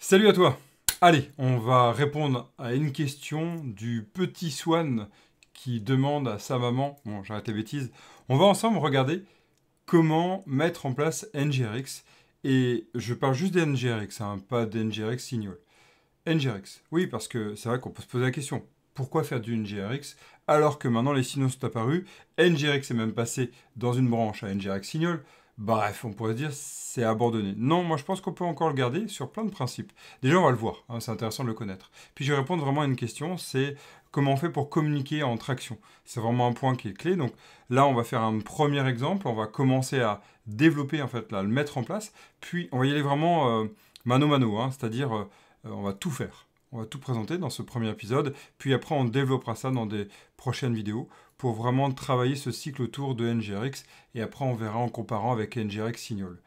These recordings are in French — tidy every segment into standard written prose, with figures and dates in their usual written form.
Salut à toi. Allez, on va répondre à une question du petit Swan qui demande à sa maman, bon j'arrête les bêtises, on va ensemble regarder comment mettre en place NGRX, et je parle juste des NGRX, hein, pas des NGRX Signal. NGRX, oui, parce que c'est vrai qu'on peut se poser la question, pourquoi faire du NGRX alors que maintenant les signaux sont apparus, NGRX est même passé dans une branche à NGRX Signal. Bref, on pourrait dire c'est abandonné. Non, moi je pense qu'on peut encore le garder sur plein de principes. Déjà on va le voir, hein, c'est intéressant de le connaître. Puis je vais répondre vraiment à une question, c'est comment on fait pour communiquer entre actions. C'est vraiment un point qui est clé. Donc là on va faire un premier exemple, on va commencer à développer en fait là, le mettre en place, puis on va y aller vraiment mano mano, hein, c'est-à-dire on va tout faire. On va tout présenter dans ce premier épisode, puis après on développera ça dans des prochaines vidéos pour vraiment travailler ce cycle autour de NGRX, et après on verra en comparant avec NGRX Signal.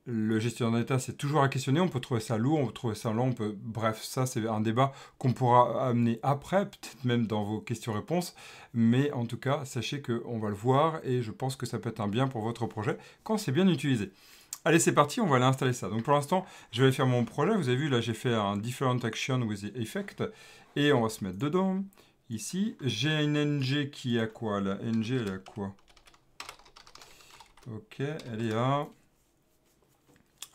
Le gestionnaire d'état, c'est toujours à questionner, on peut trouver ça lourd, on peut trouver ça lent, bref, ça c'est un débat qu'on pourra amener après, peut-être même dans vos questions-réponses, mais en tout cas, sachez qu'on va le voir, et je pense que ça peut être un bien pour votre projet quand c'est bien utilisé. Allez, c'est parti, on va aller installer ça. Donc pour l'instant, je vais faire mon projet. Vous avez vu, là, j'ai fait un Different Action with the Effect. Et on va se mettre dedans. Ici, j'ai une NG qui a quoi? La NG, elle a quoi? Ok, elle est à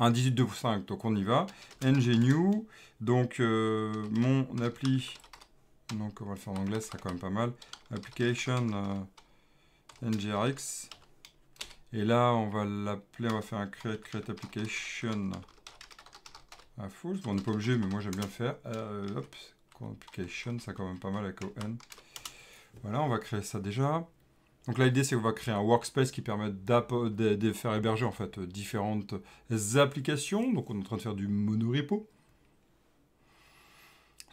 1.18.5, donc on y va. NG New, donc mon appli, donc on va le faire en anglais, ce sera quand même pas mal. Application NGRX. Et là, on va l'appeler, on va faire un create application à full. Bon, on n'est pas obligé, mais moi j'aime bien le faire. Hop, application, ça quand même pas mal avec ON. Voilà, on va créer ça déjà. Donc là, l'idée, c'est qu'on va créer un workspace qui permet de faire héberger en fait différentes applications. Donc on est en train de faire du monorepo.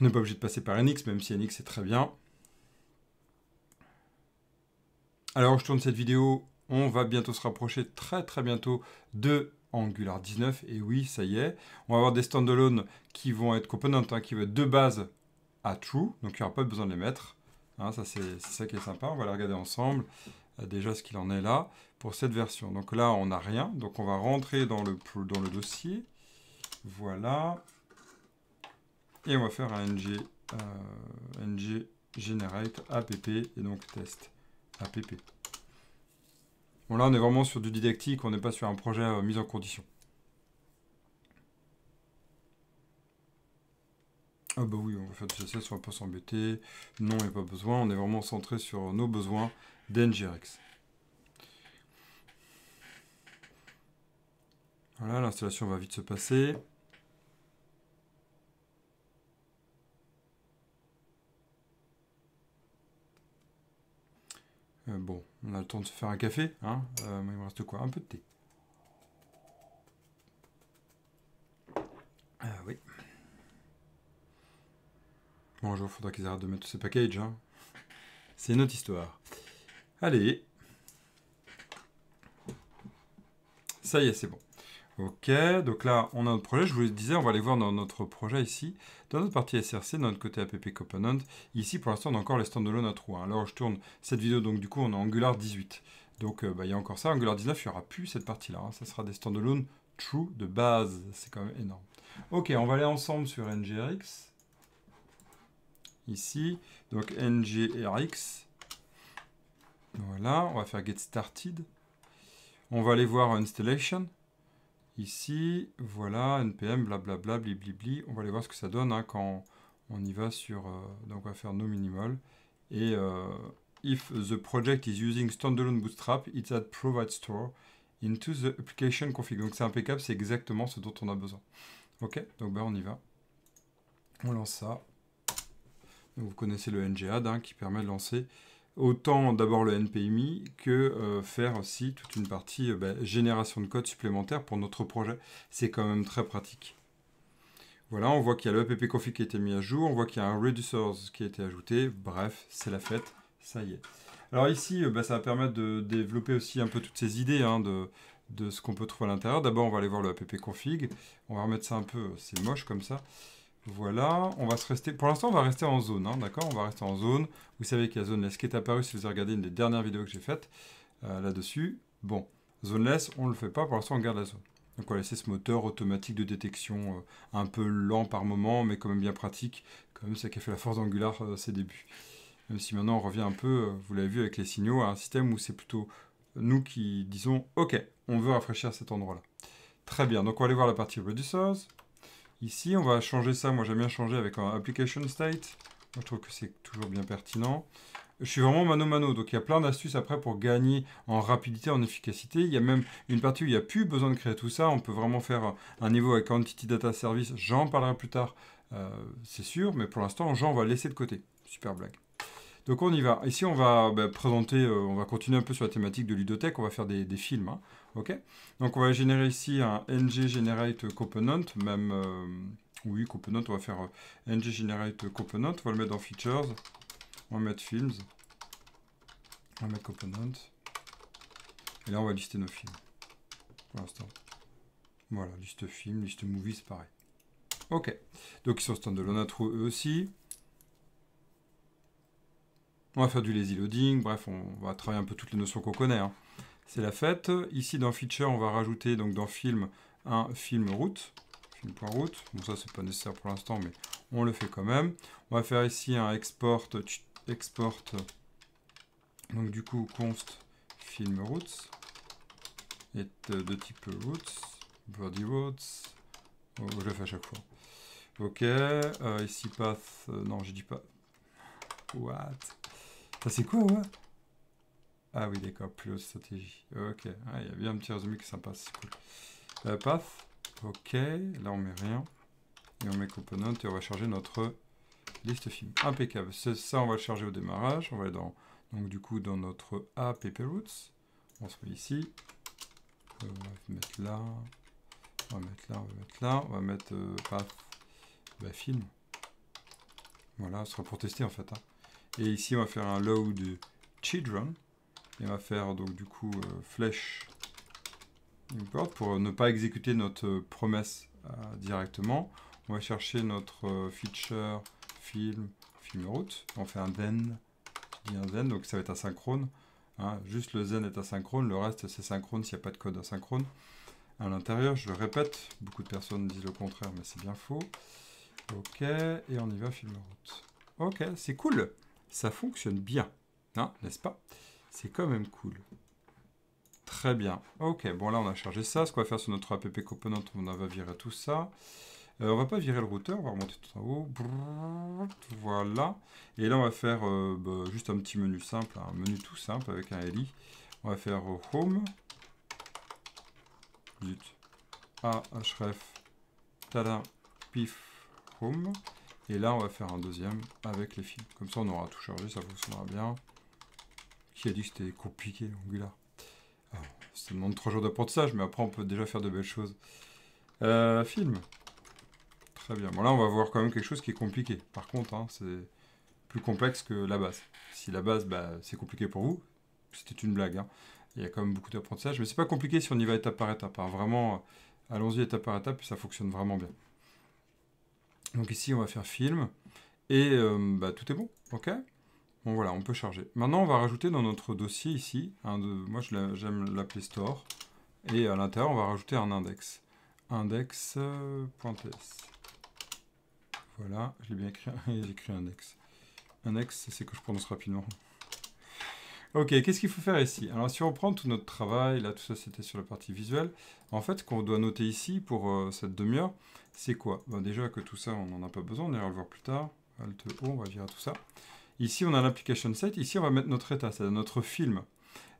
On n'est pas obligé de passer par NX, même si NX est très bien. Alors, je tourne cette vidéo. On va bientôt se rapprocher très bientôt de Angular 19. Et oui, ça y est. On va avoir des standalone qui vont être components, hein, qui vont être de base à true. Donc, il n'y aura pas besoin de les mettre. Hein, ça, c'est ça qui est sympa. On va les regarder ensemble. Déjà, ce qu'il en est là pour cette version. Donc là, on n'a rien. Donc, on va rentrer dans le dossier. Voilà. Et on va faire un ng generate app et donc test app. Bon, là, on est vraiment sur du didactique, on n'est pas sur un projet mis en condition. Ah bah oui, on va faire du CSS, on va pas s'embêter. Non, il n'y a pas besoin, on est vraiment centré sur nos besoins d'NGRX. Voilà, l'installation va vite se passer. Bon, on a le temps de se faire un café, hein. Il me reste quoi? Un peu de thé. Ah oui. Bon, un jour, il faudra qu'ils arrêtent de mettre tous ces packages, hein. C'est une autre histoire. Allez. Ça y est, c'est bon. Ok, donc là, on a notre projet. Je vous le disais, on va aller voir dans notre projet ici, dans notre partie SRC, dans notre côté app component. Ici, pour l'instant, on a encore les standalone à true. Alors, je tourne cette vidéo, donc du coup, on a Angular 18. Donc, il y a encore ça. Angular 19, il n'y aura plus cette partie-là, hein. Ça sera des standalone true de base. C'est quand même énorme. Ok, on va aller ensemble sur NGRX. Ici, donc NGRX. Voilà, on va faire get started. On va aller voir installation. Ici, voilà, npm, blablabla, bliblibli. On va aller voir ce que ça donne, hein, quand on y va sur... donc on va faire no minimal. Et if the project is using standalone bootstrap, it add provide store into the application config. Donc c'est impeccable, c'est exactement ce dont on a besoin. Ok, donc ben on y va. On lance ça. Donc, vous connaissez le ngadd, hein, qui permet de lancer autant d'abord le npmi que faire aussi toute une partie génération de code supplémentaire pour notre projet. C'est quand même très pratique. Voilà, on voit qu'il y a le app-config qui a été mis à jour, on voit qu'il y a un reducers qui a été ajouté. Bref, c'est la fête, ça y est. Alors ici, ça va permettre de développer aussi un peu toutes ces idées, hein, de ce qu'on peut trouver à l'intérieur. D'abord, on va aller voir le app-config. On va remettre ça un peu, c'est moche comme ça. Voilà, on va se rester. Pour l'instant, on va rester en zone, hein, d'accord? On va rester en zone. Vous savez qu'il y a zoneless qui est apparu si vous avez regardé une des dernières vidéos que j'ai faites là-dessus. Bon, zoneless, on ne le fait pas. Pour l'instant, on garde la zone. Donc on va laisser ce moteur automatique de détection un peu lent par moment, mais quand même bien pratique. Quand même, c'est ce qui a fait la force d'Angular à ses débuts. Même si maintenant on revient un peu, vous l'avez vu avec les signaux, à un système où c'est plutôt nous qui disons « Ok, on veut rafraîchir cet endroit-là ». Très bien, donc on va aller voir la partie Reducers. Ici, on va changer ça. Moi, j'aime bien changer avec un Application State. Moi, je trouve que c'est toujours bien pertinent. Je suis vraiment mano-mano, donc il y a plein d'astuces après pour gagner en rapidité, en efficacité. Il y a même une partie où il n'y a plus besoin de créer tout ça. On peut vraiment faire un niveau avec Entity Data Service. J'en parlerai plus tard, c'est sûr, mais pour l'instant, Jean, on va laisser de côté. Super blague. Donc on y va. Ici, on va présenter, on va continuer un peu sur la thématique de ludothèque. On va faire des films. Hein. Ok. Donc on va générer ici un ng generate component, même oui component. On va faire ng generate component. On va le mettre dans features. On va mettre films. On va mettre component. Et là, on va lister nos films. Pour l'instant. Voilà, liste films, liste movies, c'est pareil. Ok. Donc ils sont standalone intro eux aussi. On va faire du lazy loading, bref, on va travailler un peu toutes les notions qu'on connaît. Hein. C'est la fête. Ici, dans Feature, on va rajouter donc dans Film un film route. Film.route. Bon, ça, c'est pas nécessaire pour l'instant, mais on le fait quand même. On va faire ici un export. Donc, du coup, const film routes. Et de type routes. Body routes. Oh, je le fais à chaque fois. Ok. Ici, path. Non, j'ai dit pas. What? Ça, c'est quoi, ouais? Ah oui, d'accord, plus haute stratégie. Ok, ah, il y a bien un petit résumé qui est sympa, c'est cool. Path, ok, là on met rien. Et on met component et on va charger notre liste film. Impeccable. Ça, on va le charger au démarrage. On va aller dans, donc du coup, dans notre app routes. On se met ici. On va mettre là. On va mettre là, on va mettre là. On va mettre path, film. Voilà, ce sera pour tester en fait. Hein. Et ici, on va faire un load children. Et on va faire donc du coup flèche import pour ne pas exécuter notre promesse directement. On va chercher notre feature film route. On fait un then. Je dis un then, donc ça va être asynchrone. Hein. Juste le then est asynchrone, le reste c'est synchrone s'il n'y a pas de code asynchrone. À l'intérieur, je le répète, beaucoup de personnes disent le contraire, mais c'est bien faux. Ok, et on y va film route. Ok, c'est cool. Ça fonctionne bien, hein, n'est-ce pas? C'est quand même cool. Très bien. Ok, bon là on a chargé ça. Ce qu'on va faire sur notre app component, on va virer tout ça. On va pas virer le routeur, on va remonter tout en haut. Voilà. Et là on va faire juste un petit menu simple, un menu tout simple avec un LI. On va faire home. Zut. A, href, tada, pif, home. Et là on va faire un deuxième avec les fils. Comme ça on aura tout chargé, ça fonctionnera bien. Qui a dit que c'était compliqué, Angular? Alors, ça demande 3 jours d'apprentissage, mais après on peut déjà faire de belles choses. Film. Très bien. Bon là on va voir quand même quelque chose qui est compliqué. Par contre, hein, c'est plus complexe que la base. Si la base, c'est compliqué pour vous, c'était une blague. Hein. Il y a quand même beaucoup d'apprentissage, mais c'est pas compliqué si on y va étape par étape. Hein. Vraiment, allons-y étape par étape, puis ça fonctionne vraiment bien. Donc ici on va faire film, et tout est bon, ok? Bon voilà, on peut charger. Maintenant, on va rajouter dans notre dossier ici, moi j'aime l'appeler store, et à l'intérieur, on va rajouter un index. Index.ts. Voilà, je l'ai bien écrit, j'ai écrit index. Index, c'est que je prononce rapidement. Ok, qu'est-ce qu'il faut faire ici? Alors si on prend tout notre travail, là tout ça c'était sur la partie visuelle, en fait ce qu'on doit noter ici pour cette demi-heure, c'est quoi? Déjà que tout ça on n'en a pas besoin, on ira le voir plus tard. Alt O, on va virer tout ça. Ici, on a l'application set. Ici, on va mettre notre état, c'est-à-dire notre film.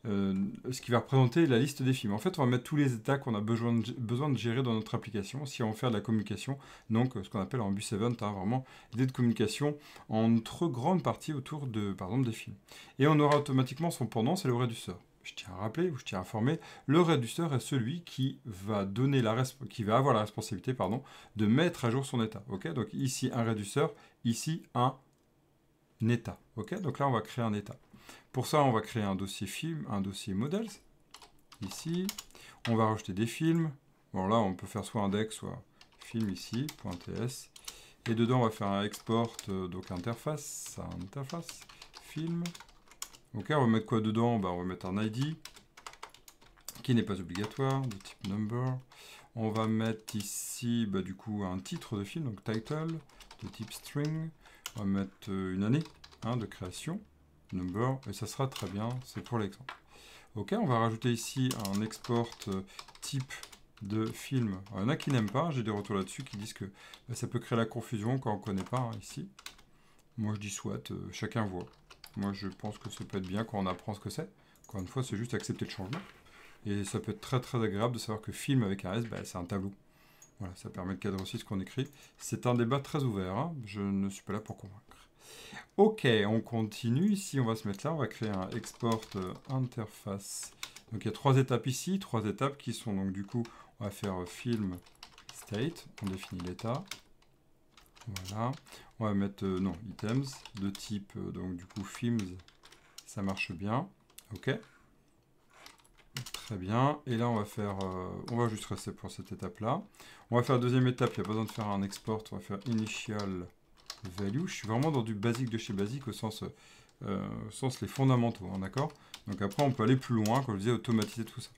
Ce qui va représenter la liste des films. En fait, on va mettre tous les états qu'on a besoin de gérer dans notre application si on veut faire de la communication. Donc, ce qu'on appelle en bus event, hein, vraiment, idée de communication entre grande partie autour de, par exemple, des films. Et on aura automatiquement son pendant, c'est le reducer. Je tiens à rappeler, ou je tiens à informer, le reducer est celui qui va avoir la responsabilité, de mettre à jour son état. Ok, donc ici un reducer, ici un état. Ok, donc là on va créer un état. Pour ça, on va créer un dossier film, un dossier models. Ici, on va rajouter des films. Bon là, on peut faire soit index, soit film ici, .ts. Et dedans, on va faire un export, donc interface, film. Ok, on va mettre quoi dedans? On va mettre un ID qui n'est pas obligatoire, de type number. On va mettre ici, bah, du coup, un titre de film, donc title, de type string. On va mettre une année de création, number, et ça sera très bien, c'est pour l'exemple. Ok, on va rajouter ici un export type de film. Alors, il y en a qui n'aiment pas, j'ai des retours là-dessus qui disent que bah, ça peut créer la confusion quand on ne connaît pas ici. Moi je dis soit, chacun voit. Moi je pense que ça peut être bien quand on apprend ce que c'est. Encore une fois, c'est juste accepter le changement. Et ça peut être très très agréable de savoir que film avec un S, bah, c'est un tableau. Voilà, ça permet de cadrer aussi ce qu'on écrit. C'est un débat très ouvert, hein. Je ne suis pas là pour convaincre. Ok, on continue. Ici, on va se mettre là. On va créer un export interface. Donc, il y a 3 étapes ici. 3 étapes qui sont donc du coup, on va faire film state. On définit l'état. Voilà. On va mettre, non, items de type, donc du coup, films. Ça marche bien. Ok. Très bien. Et là, on va faire, on va juste rester pour cette étape-là. On va faire la deuxième étape. Il n'y a pas besoin de faire un export. On va faire initial value. Je suis vraiment dans du basique de chez basique au sens les fondamentaux, hein, d'accord? Donc après, on peut aller plus loin, comme je disais, automatiser tout ça.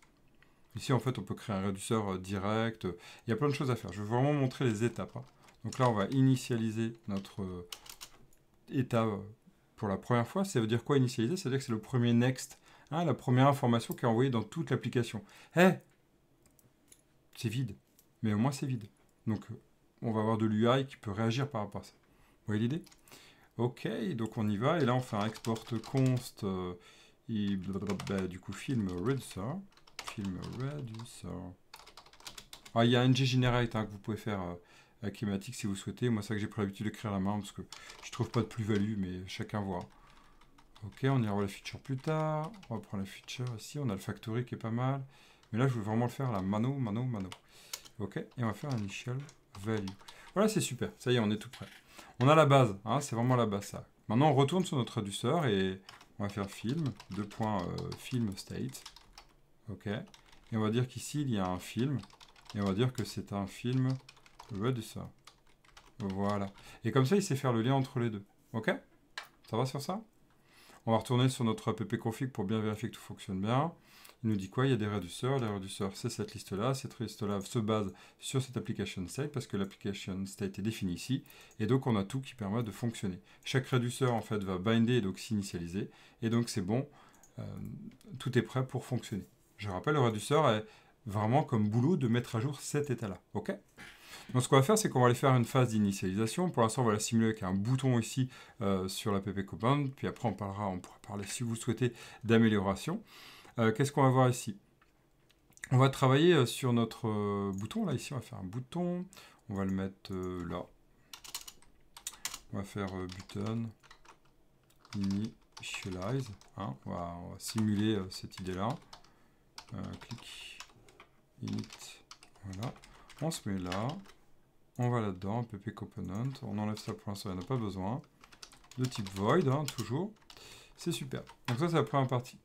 Ici, en fait, on peut créer un réducteur direct. Il y a plein de choses à faire. Je vais vraiment montrer les étapes, hein. Donc là, on va initialiser notre état pour la première fois. Ça veut dire quoi initialiser? Ça veut dire que c'est le premier next, hein, la première information qui est envoyée dans toute l'application. C'est vide. Mais au moins, c'est vide. Donc, on va avoir de l'UI qui peut réagir par rapport à ça. Vous voyez l'idée? Ok, donc on y va. Et là, on fait un export const du coup film reducer. Film reducer. Ah, il y a un generate que vous pouvez faire avec Ematic si vous souhaitez. Moi, c'est ça que j'ai pris l'habitude d'écrire à la main parce que je trouve pas de plus-value, mais chacun voit. Ok, on ira voir la feature plus tard. On va prendre la feature ici. On a le factory qui est pas mal. Mais là, je veux vraiment le faire la mano. Ok, et on va faire un initial value. Voilà, c'est super. Ça y est, on est tout prêt. On a la base, hein, c'est vraiment la base ça. Maintenant, on retourne sur notre réduceur et on va faire film, film state. Ok. Et on va dire qu'ici, il y a un film. Et on va dire que c'est un film reducer. Voilà. Et comme ça, il sait faire le lien entre les deux. Ok? Ça va sur ça? On va retourner sur notre appconfig pour bien vérifier que tout fonctionne bien. Il nous dit quoi? Il y a des réducteurs. Les réducteurs, c'est cette liste-là. Cette liste-là se base sur cette application state parce que l'application state est définie ici. Et donc, on a tout qui permet de fonctionner. Chaque réducteur, en fait, va binder et donc s'initialiser. Et donc, c'est bon. Tout est prêt pour fonctionner. Je rappelle, le réducteur est vraiment comme boulot de mettre à jour cet état-là. OK? Donc, ce qu'on va faire, c'est qu'on va aller faire une phase d'initialisation. Pour l'instant, on va la simuler avec un bouton ici sur la PP Command. Puis après, on pourra parler, si vous souhaitez, d'amélioration. Qu'est-ce qu'on va voir ici? On va travailler sur notre bouton. Là, ici, on va faire un bouton. On va le mettre là. On va faire button initialize. Hein. On va simuler cette idée-là. Clic init. Voilà. On se met là. On va là-dedans. PP component. On enlève ça pour l'instant, il n'y en a pas besoin. De type void, hein, toujours. C'est super. Donc ça, c'est la première partie.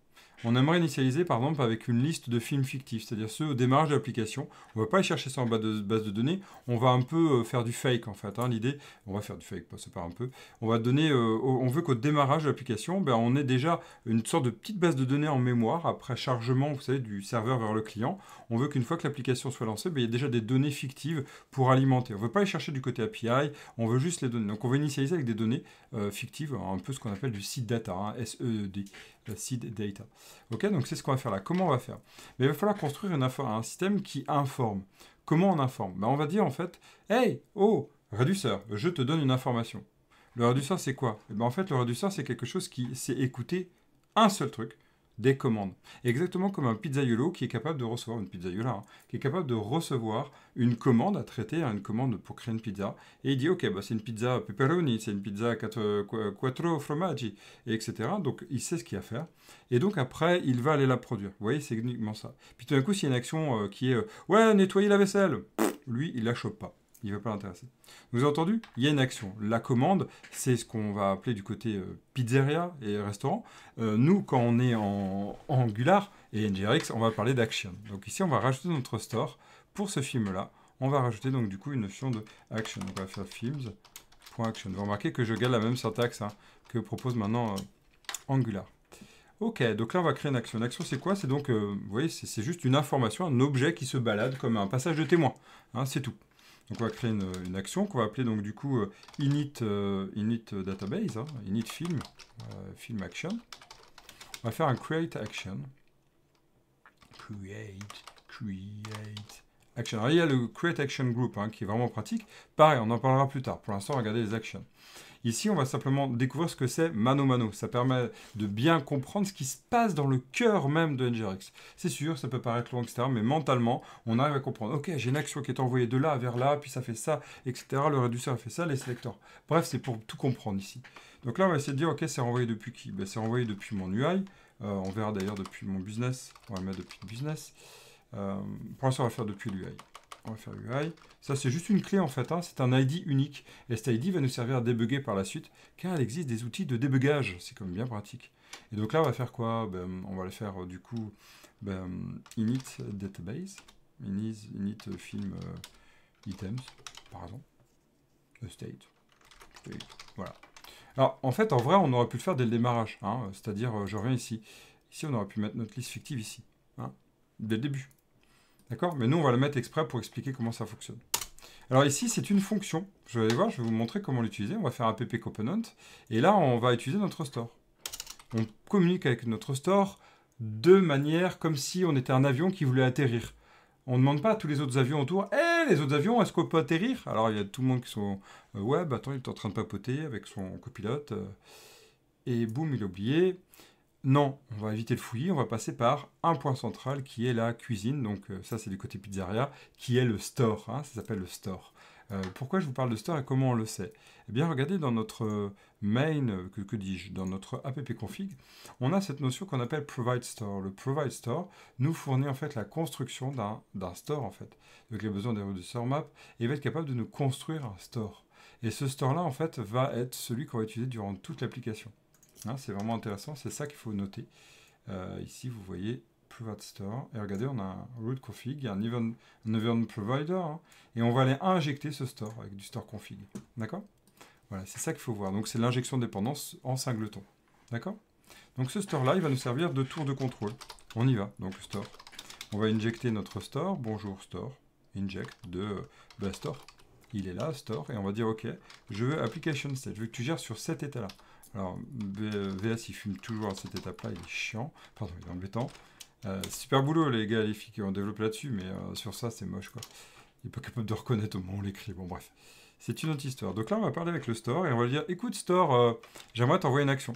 On aimerait initialiser par exemple avec une liste de films fictifs, c'est-à-dire ceux au démarrage de l'application. On ne va pas aller chercher ça en base de données, on va un peu faire du fake en fait. Hein. L'idée, on va faire du fake, c'est pas un peu. On va donner, on veut qu'au démarrage de l'application, ben, on ait déjà une sorte de petite base de données en mémoire après chargement, vous savez, du serveur vers le client. On veut qu'une fois que l'application soit lancée, ben, il y ait déjà des données fictives pour alimenter. On ne veut pas aller chercher du côté API, on veut juste les données. Donc on va initialiser avec des données fictives, un peu ce qu'on appelle du seed data, hein, SED, la seed data. Ok, donc c'est ce qu'on va faire là. Comment on va faire? Mais il va falloir construire un système qui informe. Comment on informe? Ben, on va dire en fait, hey, oh, réducteur, je te donne une information. Le réducteur, c'est quoi? Et ben, en fait, le réducteur, c'est quelque chose qui sait écouter un seul truc, des commandes. Exactement comme un pizzaiolo qui est capable de recevoir, une pizzaiola, hein, qui est capable de recevoir une commande à traiter, hein, une commande pour créer une pizza. Et il dit, ok, bah, c'est une pizza pepperoni, c'est une pizza quattro formaggi, et etc. Donc, il sait ce qu'il y a à faire. Et donc, après, il va aller la produire. Vous voyez, c'est uniquement ça. Puis tout d'un coup, s'il y a une action qui est, ouais, nettoyer la vaisselle, lui, il la chope pas. Il ne va pas l'intéresser. Vous avez entendu? Il y a une action. La commande, c'est ce qu'on va appeler du côté pizzeria et restaurant. Nous, quand on est en Angular et NGRX, on va parler d'action. Donc ici, on va rajouter notre store. Pour ce film-là, on va rajouter donc du coup une notion de action. Donc on va faire films.action. Vous remarquez que je garde la même syntaxe hein, que propose maintenant Angular. Ok, donc là on va créer une action. Une action c'est quoi? C'est donc, vous voyez, c'est juste une information, un objet qui se balade comme un passage de témoin. Hein, c'est tout. Donc on va créer une action qu'on va appeler donc du coup init database, hein, init film, film action. On va faire un create action. Create action. Alors il y a le create action group hein, qui est vraiment pratique. Pareil, on en parlera plus tard. Pour l'instant, regardez les actions. Ici, on va simplement découvrir ce que c'est mano mano. Ça permet de bien comprendre ce qui se passe dans le cœur même de NGRX. C'est sûr, ça peut paraître long, etc. Mais mentalement, on arrive à comprendre. Ok, j'ai une action qui est envoyée de là vers là, puis ça fait ça, etc. Le réducteur fait ça, les sélecteurs. Bref, c'est pour tout comprendre ici. Donc là, on va essayer de dire, ok, c'est renvoyé depuis qui? Ben, c'est renvoyé depuis mon UI. On verra d'ailleurs depuis mon business. On va le mettre depuis le business. Pour l'instant, on va le faire depuis l'UI. On va faire UI. Ça, c'est juste une clé en fait. Hein. C'est un ID unique. Et cet ID va nous servir à débugger par la suite, car il existe des outils de débugage. C'est quand même bien pratique. Et donc là, on va faire quoi? On va le faire du coup init database, init film items, par exemple, state. Voilà. Alors, en fait, en vrai, on aurait pu le faire dès le démarrage. Hein. C'est-à-dire, je reviens ici. Ici, on aurait pu mettre notre liste fictive ici. Hein, dès le début. D'accord? Mais nous, on va le mettre exprès pour expliquer comment ça fonctionne. Alors ici, c'est une fonction. Je vais aller voir, je vais vous montrer comment l'utiliser. On va faire un pp component. Et là, on va utiliser notre store. On communique avec notre store de manière comme si on était un avion qui voulait atterrir. On ne demande pas à tous les autres avions autour, hé, les autres avions, est-ce qu'on peut atterrir? Alors il y a tout le monde qui sont, ouais, bah attends, il est en train de papoter avec son copilote. Et boum, il a oublié. Non, on va éviter le fouillis, on va passer par un point central qui est la cuisine, donc ça c'est du côté pizzeria, qui est le store, hein, ça s'appelle le store. Pourquoi je vous parle de store et comment on le sait? Eh bien regardez dans notre main, que dis-je, dans notre appconfig, on a cette notion qu'on appelle provide store. Le provide store nous fournit en fait la construction d'un store en fait. Donc il a besoin des reducers map et il va être capable de nous construire un store. Et ce store là en fait va être celui qu'on va utiliser durant toute l'application. Hein, c'est vraiment intéressant, c'est ça qu'il faut noter. Ici, vous voyez Private Store. Et regardez, on a un root config, il y a un event provider. Hein, et on va aller injecter ce store avec du store config. D'accord? Voilà, c'est ça qu'il faut voir. Donc, c'est l'injection de dépendance en singleton. D'accord? Donc, ce store-là, il va nous servir de tour de contrôle. On y va. Donc, store. On va injecter notre store. Bonjour, store. Inject de store. Il est là, store. Et on va dire, OK, je veux application state. Je veux que tu gères sur cet état-là. Alors, VS, il fume toujours à cette étape-là, il est chiant. Pardon, il est embêtant. Super boulot, les gars, les filles qui ont développé là-dessus, mais sur ça, c'est moche, quoi. Il n'est pas capable de reconnaître au moment où on l'écrit. Bon, bref. C'est une autre histoire. Donc là, on va parler avec le store et on va lui dire, écoute, store, j'aimerais t'envoyer une action.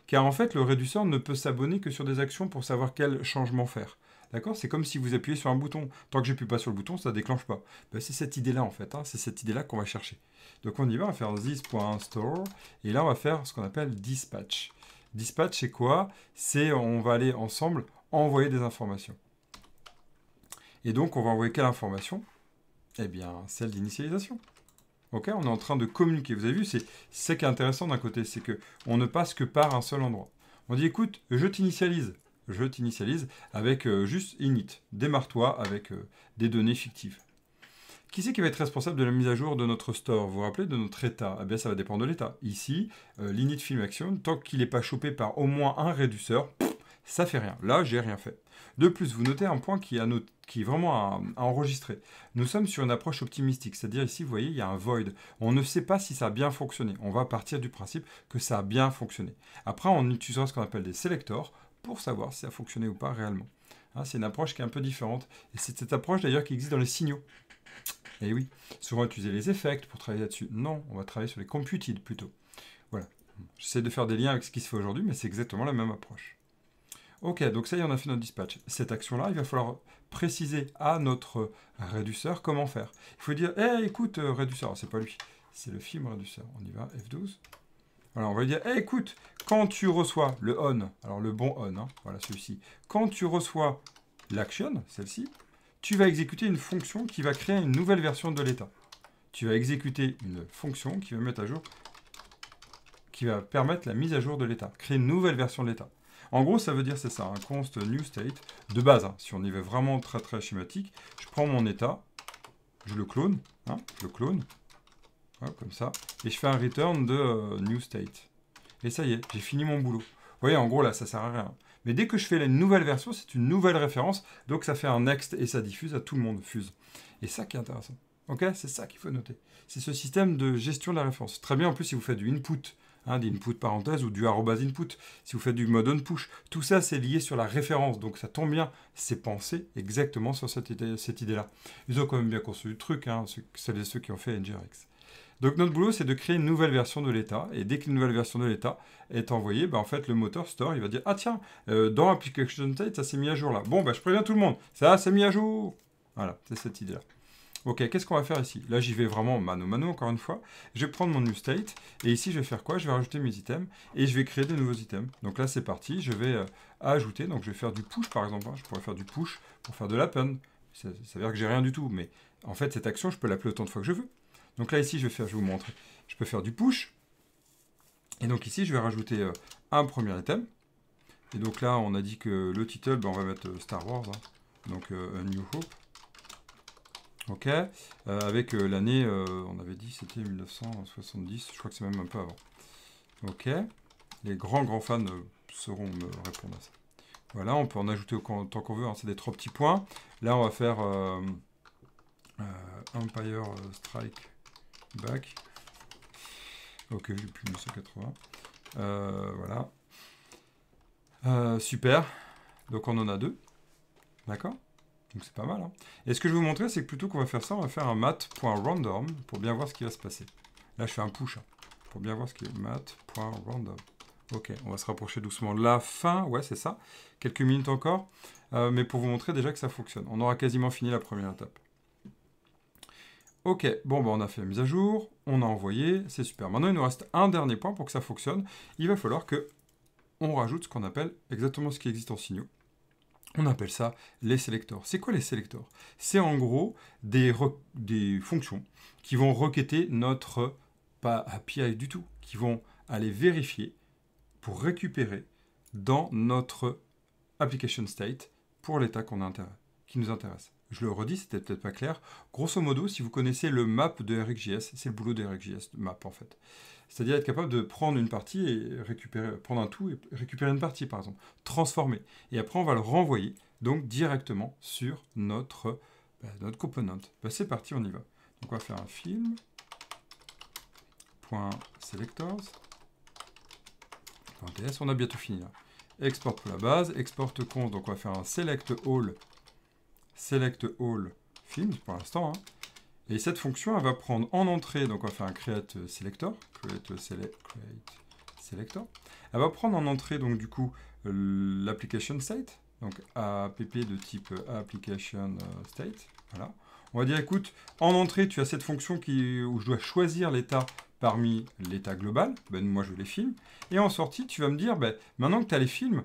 Car en fait, le réducteur ne peut s'abonner que sur des actions pour savoir quel changement faire. D'accord? C'est comme si vous appuyez sur un bouton. Tant que j'appuie pas sur le bouton, ça ne déclenche pas. Ben, c'est cette idée-là, en fait. Hein. C'est cette idée-là qu'on va chercher. Donc on y va, on va faire this.store. Et là, on va faire ce qu'on appelle dispatch. Dispatch, c'est quoi? C'est on va aller ensemble envoyer des informations. Et donc, on va envoyer quelle information? Eh bien, celle d'initialisation. Ok, on est en train de communiquer. Vous avez vu, c'est ça qui est intéressant d'un côté, c'est que on ne passe que par un seul endroit. On dit, écoute, je t'initialise. Je t'initialise avec juste init. Démarre-toi avec des données fictives. Qui c'est qui va être responsable de la mise à jour de notre store? Vous vous rappelez de notre état? Eh bien, ça va dépendre de l'état. Ici, l'init film action, tant qu'il n'est pas chopé par au moins un réduceur, ça fait rien. Là, j'ai rien fait. De plus, vous notez un point qui est vraiment à enregistrer. Nous sommes sur une approche optimistique, c'est-à-dire ici, vous voyez, il y a un void. On ne sait pas si ça a bien fonctionné. On va partir du principe que ça a bien fonctionné. Après, on utilisera ce qu'on appelle des selectors pour savoir si ça a fonctionné ou pas réellement. Hein, c'est une approche qui est un peu différente. Et c'est cette approche d'ailleurs qui existe dans les signaux. Et oui, souvent utiliser les effects pour travailler là-dessus. Non, on va travailler sur les computed plutôt. Voilà. J'essaie de faire des liens avec ce qui se fait aujourd'hui, mais c'est exactement la même approche. Ok, donc ça y est, on a fait notre dispatch. Cette action-là, il va falloir préciser à notre réduceur comment faire. Il faut dire, hey, écoute, réduceur, c'est pas lui, c'est le film réduceur. On y va, F12. Voilà, on va lui dire, hey, écoute, quand tu reçois le on, alors le bon on, hein, voilà celui-ci, quand tu reçois l'action, celle-ci, tu vas exécuter une fonction qui va créer une nouvelle version de l'état. Tu vas exécuter une fonction qui va mettre à jour, qui va permettre la mise à jour de l'état, créer une nouvelle version de l'état. En gros, ça veut dire, c'est ça, un const new state de base. Hein, si on y va vraiment très très schématique, je prends mon état, je le clone, hein, comme ça, et je fais un return de new state. Et ça y est, j'ai fini mon boulot. voyez, en gros, là, ça sert à rien. Mais dès que je fais là, une nouvelle version, c'est une nouvelle référence, donc ça fait un next et ça diffuse à tout le monde, fuse. Et ça qui est intéressant. Ok, c'est ça qu'il faut noter. C'est ce système de gestion de la référence. Très bien, en plus, si vous faites du input, d'input parenthèse ou du arrobase input, si vous faites du mode on push, tout ça, c'est lié sur la référence. Donc ça tombe bien, c'est pensé exactement sur cette idée-là. Ils ont quand même bien construit le truc, celles et ceux qui ont fait NGRX. Donc notre boulot, c'est de créer une nouvelle version de l'état. Et dès qu'une nouvelle version de l'état est envoyée, en fait, le moteur store, il va dire « Ah tiens, dans Application State, ça s'est mis à jour là. Bon, je préviens tout le monde, ça s'est mis à jour !» Voilà, c'est cette idée-là. Ok, qu'est-ce qu'on va faire ici? Là, j'y vais vraiment mano, encore une fois. Je vais prendre mon new state, et ici, je vais faire quoi? Je vais rajouter mes items, et je vais créer des nouveaux items. Donc là, c'est parti, je vais ajouter, donc je vais faire du push, par exemple. Je pourrais faire du push pour faire de l'append. Ça veut dire que j'ai rien du tout, mais en fait, cette action, je peux l'appeler autant de fois que je veux. Donc là, ici, je vais vous montrer. Je peux faire du push, et donc ici, je vais rajouter un premier item. Et donc là, on a dit que le title, on va mettre Star Wars, donc A New Hope. Ok, avec l'année, on avait dit c'était 1970, je crois que c'est même un peu avant. Ok, les grands fans sauront me répondre à ça. Voilà, on peut en ajouter autant qu'on veut, c'est des 3 petits points. Là, on va faire Empire Strike Back. Ok, j'ai plus 1980. Voilà. Super, donc on en a 2. D'accord ? Donc c'est pas mal. Et ce que je vais vous montrer, c'est que plutôt qu'on va faire ça, on va faire un mat.random pour bien voir ce qui va se passer. Là, je fais un push pour bien voir ce qui est mat.random. Ok, on va se rapprocher doucement de la fin. Ouais, c'est ça. Quelques minutes encore. Mais pour vous montrer déjà que ça fonctionne. On aura quasiment fini la première étape. Ok, bon, on a fait la mise à jour. On a envoyé. C'est super. Maintenant, il nous reste un dernier point pour que ça fonctionne. Il va falloir que on rajoute ce qu'on appelle exactement ce qui existe en signaux. On appelle ça les selectors. C'est quoi les selectors? C'est en gros des fonctions qui vont requêter notre, pas API du tout, qui vont aller vérifier pour récupérer dans notre application state pour l'état qui nous intéresse. Je le redis, c'était peut-être pas clair. Grosso modo, si vous connaissez le map de RxJS, c'est le boulot de RxJS, map en fait. C'est-à-dire être capable de prendre une partie et prendre un tout et récupérer une partie, par exemple. Transformer. Et après, on va le renvoyer, donc directement sur notre component. C'est parti, on y va. Donc, on va faire un film. .selectors. .ts, on a bientôt fini là. Export pour la base, export const, donc on va faire un select all films pour l'instant. Et cette fonction, elle va prendre en entrée, donc on va faire un create selector. Elle va prendre en entrée, donc du coup, l'application state, donc app de type application state. Voilà. On va dire, écoute, en entrée, tu as cette fonction où je dois choisir l'état parmi l'état global. Moi, je veux les films. Et en sortie, tu vas me dire, maintenant que tu as les films,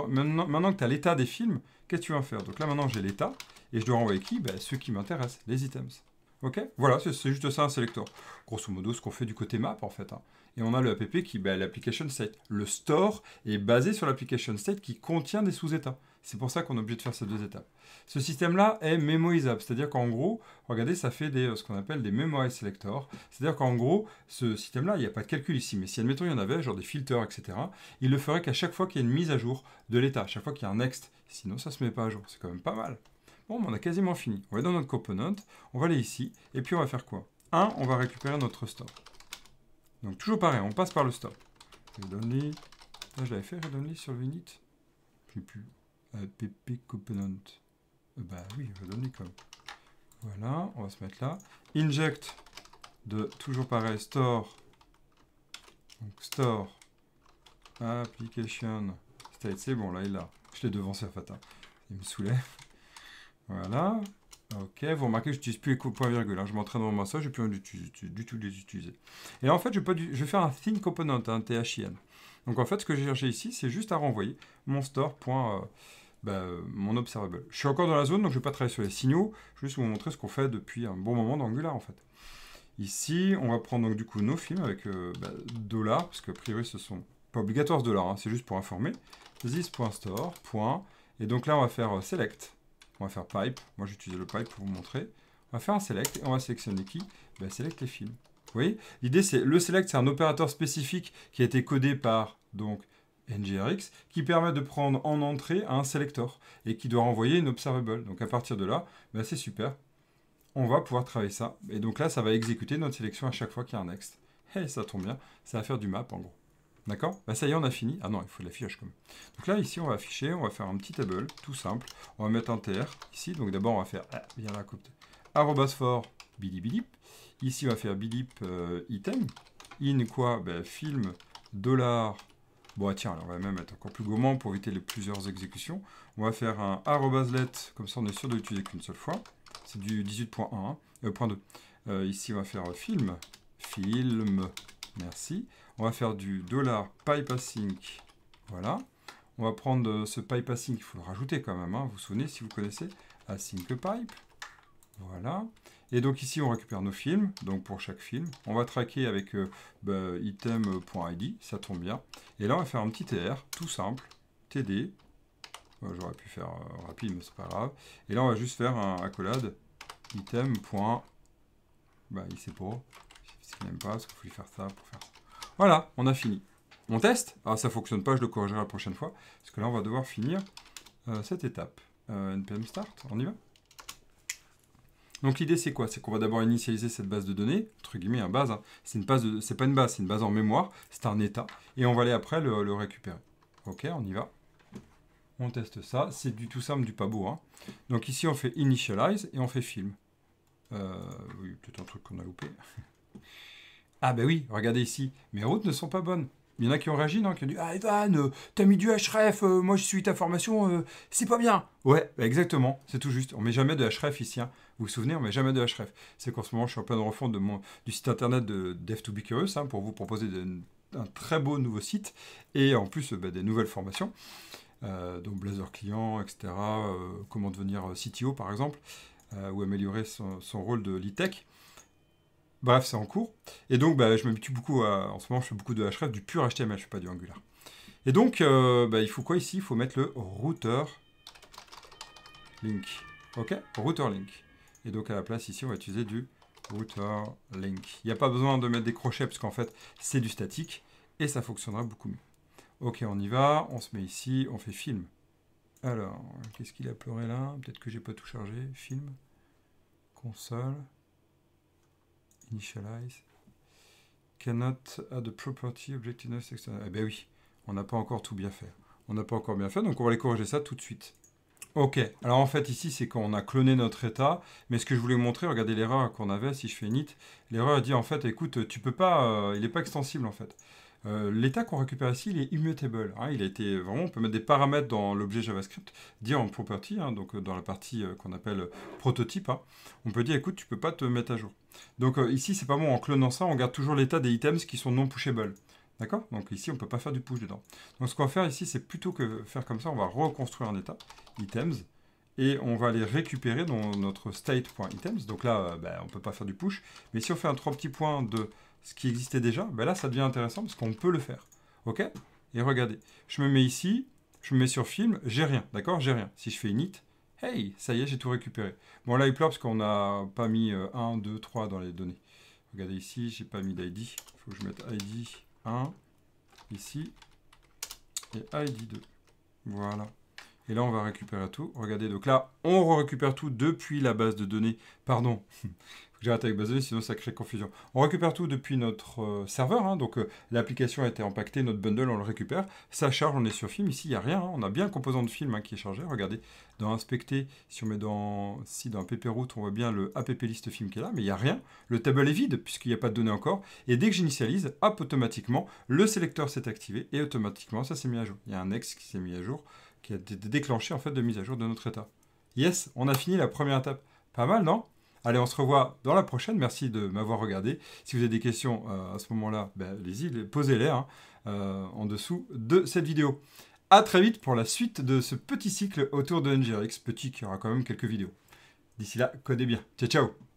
maintenant que tu as l'état des films, qu'est-ce que tu vas faire? Donc là, maintenant, j'ai l'état. Et je dois renvoyer qui? Ceux qui m'intéressent, les items. Ok? Voilà, c'est juste ça un selector. Grosso modo, ce qu'on fait du côté map, en fait. Et on a le app qui est l'application state. Le store est basé sur l'application state qui contient des sous-états. C'est pour ça qu'on est obligé de faire ces 2 étapes. Ce système-là est mémorisable, c'est-à-dire qu'en gros, regardez, ça fait ce qu'on appelle des memory selectors. C'est-à-dire qu'en gros, ce système-là, il n'y a pas de calcul ici, mais si admettons il y en avait, genre des filters, etc., il le ferait qu'à chaque fois qu'il y a une mise à jour de l'état, à chaque fois qu'il y a un next, sinon ça ne se met pas à jour. C'est quand même pas mal. Bon, on a quasiment fini. On va dans notre component, on va aller ici, et puis on va faire quoi? On va récupérer notre store. Donc toujours pareil, on passe par le store. Read-only. Là, je l'avais fait read-only sur le init. Je ne sais plus. pp component. Oui, read-only comme. Voilà, on va se mettre là. Inject de toujours pareil, store. Donc store application state. C'est bon, là, il est là. Je l'ai devancé en fait. Il me saoulait. Voilà. Ok, vous remarquez que je n'utilise plus les points virgule. Je m'entraîne dans mon ça, je n'ai plus du tout les utiliser. Et là, en fait, je vais faire un thin component, un THIN. Donc en fait, ce que j'ai cherché ici, c'est juste à renvoyer mon store. Mon observable. Je suis encore dans la zone, donc je ne vais pas travailler sur les signaux. Je vais juste vous montrer ce qu'on fait depuis un bon moment dans Angular, en fait. Ici, on va prendre donc du coup nos films avec $, parce qu'a priori, ce sont pas obligatoire ce $, c'est juste pour informer. This.store. Et donc là, on va faire select. On va faire pipe. Moi, j'utilise le pipe pour vous montrer. On va faire un select et on va sélectionner qui? Select les films. Vous voyez? L'idée, c'est le select, c'est un opérateur spécifique qui a été codé par donc NGRX qui permet de prendre en entrée un selector et qui doit renvoyer une observable. Donc à partir de là, ben c'est super. On va pouvoir travailler ça. Et donc là, ça va exécuter notre sélection à chaque fois qu'il y a un next. Et ça tombe bien, ça va faire du map en gros. D'accord? Bah ça y est, on a fini. Ah non, il faut de l'affichage quand même. Donc là, ici, on va afficher, on va faire un petit table, tout simple. On va mettre un tr ici. Donc d'abord, on va faire, bien là, arrobas for bidip. Ici, on va faire bidip item. In quoi? Ben, film dollar. Bon, tiens, alors on va même être encore plus gourmand pour éviter les plusieurs exécutions. On va faire un arrobaslet, comme ça on est sûr de l'utiliser qu'une seule fois. C'est du 18.1, point 2. Ici, on va faire film, merci. On va faire du dollar pipasync, voilà. On va prendre ce pipasync, il faut le rajouter quand même, vous vous souvenez si vous connaissez, async pipe, voilà. Et donc ici, on récupère nos films, donc pour chaque film. On va traquer avec item.id, ça tombe bien. Et là, on va faire un petit tr, tout simple, td. J'aurais pu faire rapide, mais c'est pas grave. Et là, on va juste faire un accolade item. Il sait pas. S'il n'aime pas, parce qu'il faut lui faire ça pour faire ça. Voilà, on a fini. On teste. Ah, ça fonctionne pas, je le corrigerai la prochaine fois. Parce que là, on va devoir finir cette étape. npm start, on y va. Donc l'idée c'est quoi? C'est qu'on va d'abord initialiser cette base de données, entre guillemets une base, c'est pas une base, c'est une base en mémoire, c'est un état, et on va aller après le récupérer. Ok, on y va. On teste ça, c'est du tout simple, du pas beau. Donc ici on fait initialize et on fait film. Oui, peut-être un truc qu'on a loupé. Ah ben oui, regardez ici, mes routes ne sont pas bonnes. Il y en a qui ont réagi, non? Qui ont dit « Ah Evan, t'as mis du href, moi je suis ta formation, c'est pas bien !» Ouais, bah exactement, c'est tout juste. On met jamais de href ici, Vous vous souvenez, on met jamais de href. C'est qu'en ce moment, je suis en pleine refonte du site internet de Dev2Be pour vous proposer un très beau nouveau site, et en plus des nouvelles formations, donc Blazor client, etc., comment devenir CTO par exemple, ou améliorer son rôle de lead tech. Bref, c'est en cours. Et donc, je m'habitue beaucoup en ce moment, je fais beaucoup de href, du pur HTML, je ne fais pas du Angular. Et donc, il faut quoi ici? Il faut mettre le router link. Ok? Router link. Et donc, à la place, ici, on va utiliser du router link. Il n'y a pas besoin de mettre des crochets, parce qu'en fait, c'est du statique, et ça fonctionnera beaucoup mieux. Ok, on y va. On se met ici, on fait film. Alors, qu'est-ce qu'il a pleuré là? Peut-être que j'ai pas tout chargé. Film. Console. Initialize. Cannot add a property object in external. Eh bien oui, on n'a pas encore tout bien fait. On n'a pas encore bien fait, donc on va aller corriger ça tout de suite. Ok, alors en fait ici c'est qu'on a cloné notre état, mais ce que je voulais vous montrer, regardez l'erreur qu'on avait, si je fais init, l'erreur dit en fait, écoute, tu peux pas, il n'est pas extensible en fait. L'état qu'on récupère ici, il est immutable. Il a été vraiment, on peut mettre des paramètres dans l'objet JavaScript, dire en property, donc dans la partie qu'on appelle prototype. On peut dire, écoute, tu peux pas te mettre à jour. Donc ici, c'est pas bon, en clonant ça, on garde toujours l'état des items qui sont non pushable. D'accord? Donc ici, on ne peut pas faire du push dedans. Donc ce qu'on va faire ici, c'est plutôt que faire comme ça, on va reconstruire un état, items, et on va les récupérer dans notre state.items. Donc là, on ne peut pas faire du push. Mais si on fait un 3 petits points de ce qui existait déjà, là, ça devient intéressant parce qu'on peut le faire. OK? Et regardez, je me mets ici, je me mets sur film, j'ai rien. D'accord? J'ai rien. Si je fais init, hey, ça y est, j'ai tout récupéré. Bon, là, il pleure parce qu'on n'a pas mis 1, 2, 3 dans les données. Regardez ici, j'ai pas mis d'ID. Il faut que je mette ID 1, ici, et ID 2. Voilà. Et là, on va récupérer tout. Regardez, donc là, on récupère tout depuis la base de données. Pardon, faut que j'arrête avec base de données, sinon ça crée confusion. On récupère tout depuis notre serveur. Donc, l'application a été impactée, notre bundle, on le récupère. Ça charge, on est sur film. Ici, il n'y a rien. On a bien un composant de film qui est chargé. Regardez, dans Inspecter, si on met dans pproot, on voit bien le app list film qui est là, mais il n'y a rien. Le table est vide, puisqu'il n'y a pas de données encore. Et dès que j'initialise, hop, automatiquement, le sélecteur s'est activé et automatiquement, ça s'est mis à jour. Il y a un ex qui s'est mis à jour, qui a été déclenché en fait de mise à jour de notre état. Yes, on a fini la première étape. Pas mal, non? Allez, on se revoit dans la prochaine. Merci de m'avoir regardé. Si vous avez des questions à ce moment-là, allez-y, posez-les en dessous de cette vidéo. A très vite pour la suite de ce petit cycle autour de NGRX. Petit qui aura quand même quelques vidéos. D'ici là, codez bien. Ciao, ciao!